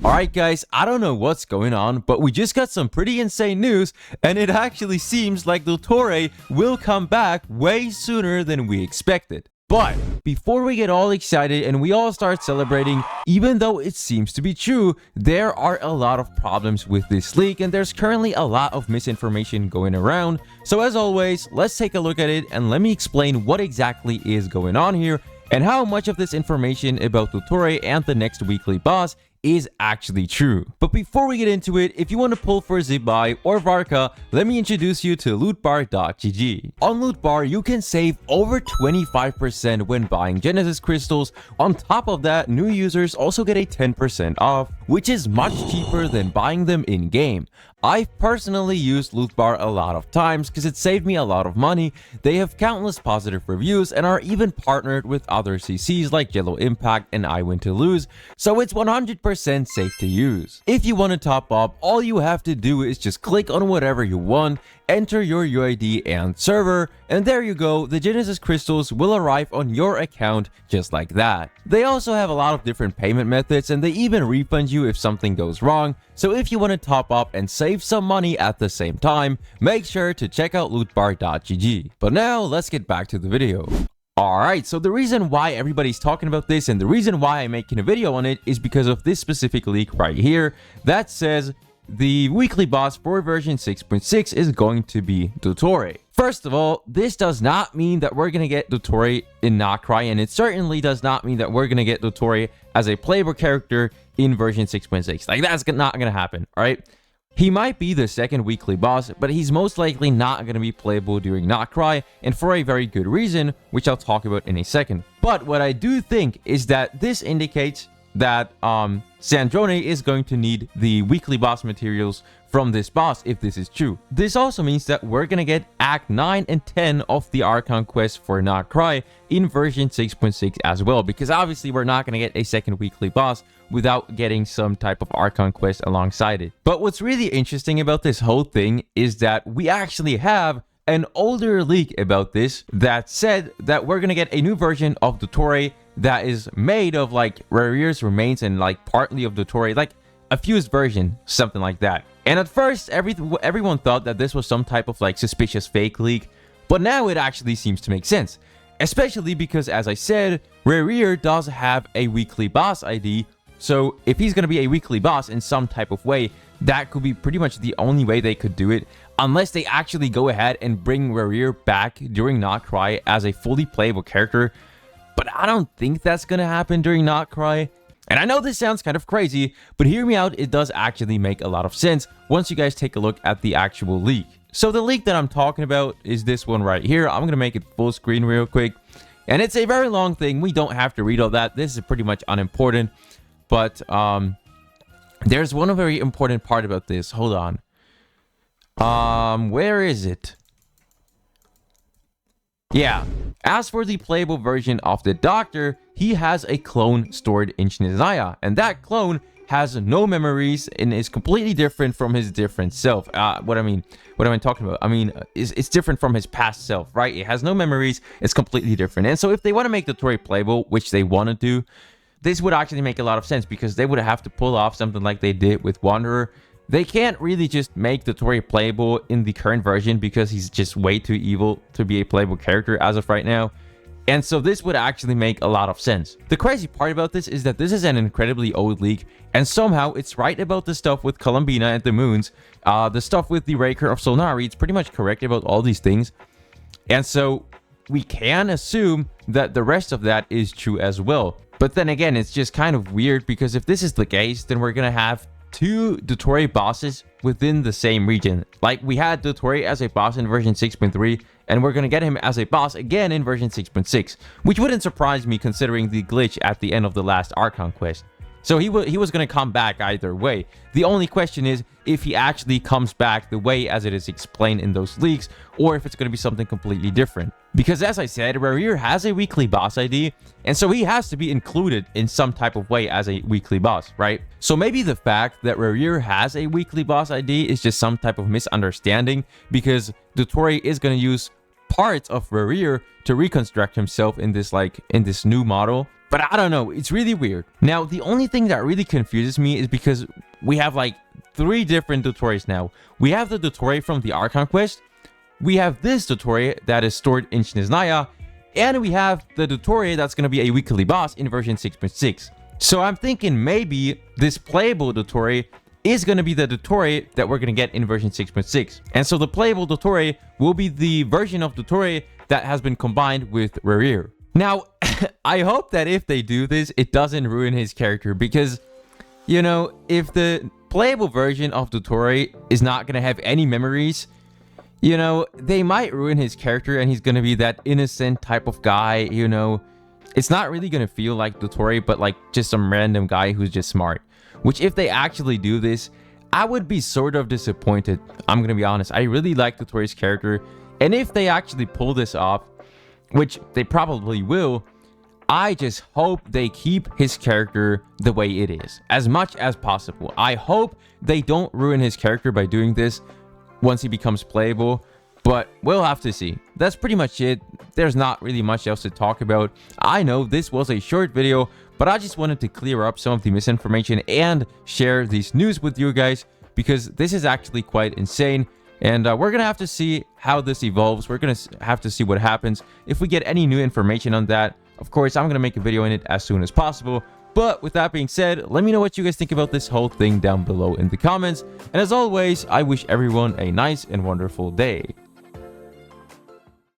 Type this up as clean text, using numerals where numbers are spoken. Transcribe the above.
Alright guys, I don't know what's going on, but we just got some pretty insane news, and it actually seems like Dottore will come back way sooner than we expected. But before we get all excited and we all start celebrating, even though it seems to be true, there are a lot of problems with this leak and there's currently a lot of misinformation going around. So as always, let's take a look at it and let me explain what exactly is going on here and how much of this information about Dottore and the next weekly boss is actually true. But before we get into it, if you want to pull for Zibai or Varka, let me introduce you to lootbar.gg. On Lootbar, you can save over 25% when buying Genesis crystals. On top of that, new users also get a 10% off, which is much cheaper than buying them in-game. I've personally used Lootbar a lot of times because it saved me a lot of money. They have countless positive reviews and are even partnered with other CCs like Genshin Impact and I Win to Lose, so it's 100% safe to use. If you want to top up, all you have to do is just click on whatever you want, enter your UID and server, and there you go, the Genesis crystals will arrive on your account just like that. They also have a lot of different payment methods and they even refund you if something goes wrong, so if you want to top up and save some money at the same time, make sure to check out lootbar.gg. But now let's get back to the video. Alright, so the reason why everybody's talking about this and the reason why I'm making a video on it is because of this specific leak right here that says the weekly boss for version 6.6 is going to be Dottore. First of all, this does not mean that we're going to get Dottore in Noctri, and it certainly does not mean that we're going to get Dottore as a playable character in version 6.6. Like, that's not going to happen, alright? He might be the second weekly boss, but he's most likely not going to be playable during Noctri, and for a very good reason, which I'll talk about in a second. But what I do think is that this indicates that Sandrone is going to need the weekly boss materials from this boss if this is true. This also means that we're gonna get Act 9 and 10 of the Archon quest for Noctri in version 6.6 as well, because obviously we're not gonna get a second weekly boss without getting some type of Archon quest alongside it. But what's really interesting about this whole thing is that we actually have an older leak about this that said that we're gonna get a new version of Dottore that is made of like Rarir's remains and like partly of Dottore, like a fused version, something like that. And at first, everyone thought that this was some type of like suspicious fake leak, but now it actually seems to make sense. Especially because, as I said, Rarir does have a weekly boss ID, so if he's going to be a weekly boss in some type of way, that could be pretty much the only way they could do it, unless they actually go ahead and bring Rarir back during Noctri as a fully playable character. But I don't think that's going to happen during Noctri. And I know this sounds kind of crazy, but hear me out, it does actually make a lot of sense once you guys take a look at the actual leak. So the leak that I'm talking about is this one right here. I'm going to make it full screen real quick. And it's a very long thing. We don't have to read all that. This is pretty much unimportant. But there's one very important part about this. Hold on. Where is it? Yeah. As for the playable version of the Doctor, he has a clone stored in Shinizaya, and that clone has no memories and is completely different from his different self. What am I talking about? I mean, it's different from his past self, right? It has no memories, it's completely different. And so if they want to make Dottore playable, which they want to do, this would actually make a lot of sense because they would have to pull off something like they did with Wanderer. They can't really just make Dottore playable in the current version because he's just way too evil to be a playable character as of right now. And so this would actually make a lot of sense. The crazy part about this is that this is an incredibly old leak, and somehow it's right about the stuff with Columbina and the Moons, the stuff with the Raker of Solnari. It's pretty much correct about all these things. And so we can assume that the rest of that is true as well. But then again, it's just kind of weird because if this is the case, then we're gonna have two Dottore bosses within the same region. Like, we had Dottore as a boss in version 6.3, and we're gonna get him as a boss again in version 6.6, which wouldn't surprise me considering the glitch at the end of the last Archon quest. So he was going to come back either way. The only question is if he actually comes back the way as it is explained in those leaks, or if it's going to be something completely different. Because as I said, Rarir has a weekly boss ID, and so he has to be included in some type of way as a weekly boss, right? So maybe the fact that Rarir has a weekly boss ID is just some type of misunderstanding, because Dottore is going to use parts of Rerir to reconstruct himself in this new model. But I don't know, it's really weird. Now, the only thing that really confuses me is because we have like 3 different Dottores now. We have the Dottore from the Archon quest, we have this Dottore that is stored in Shiznaya, and we have the Dottore that's going to be a weekly boss in version 6.6. So I'm thinking maybe this playable Dottore is going to be the Dottore that we're going to get in version 6.6. And so the playable Dottore will be the version of Dottore that has been combined with Rerir. Now, I hope that if they do this, it doesn't ruin his character, because, you know, if the playable version of Dottore is not going to have any memories, you know, they might ruin his character and he's going to be that innocent type of guy, you know. It's not really going to feel like Dottore, but like just some random guy who's just smart. Which, if they actually do this, I would be sort of disappointed. I'm going to be honest. I really like Dottore's character. And if they actually pull this off, which they probably will, I just hope they keep his character the way it is, as much as possible. I hope they don't ruin his character by doing this once he becomes playable. But we'll have to see. That's pretty much it. There's not really much else to talk about. I know this was a short video, but I just wanted to clear up some of the misinformation and share these news with you guys, because this is actually quite insane. And we're going to have to see how this evolves. We're going to have to see what happens. If we get any new information on that, of course, I'm going to make a video in it as soon as possible. But with that being said, let me know what you guys think about this whole thing down below in the comments. And as always, I wish everyone a nice and wonderful day.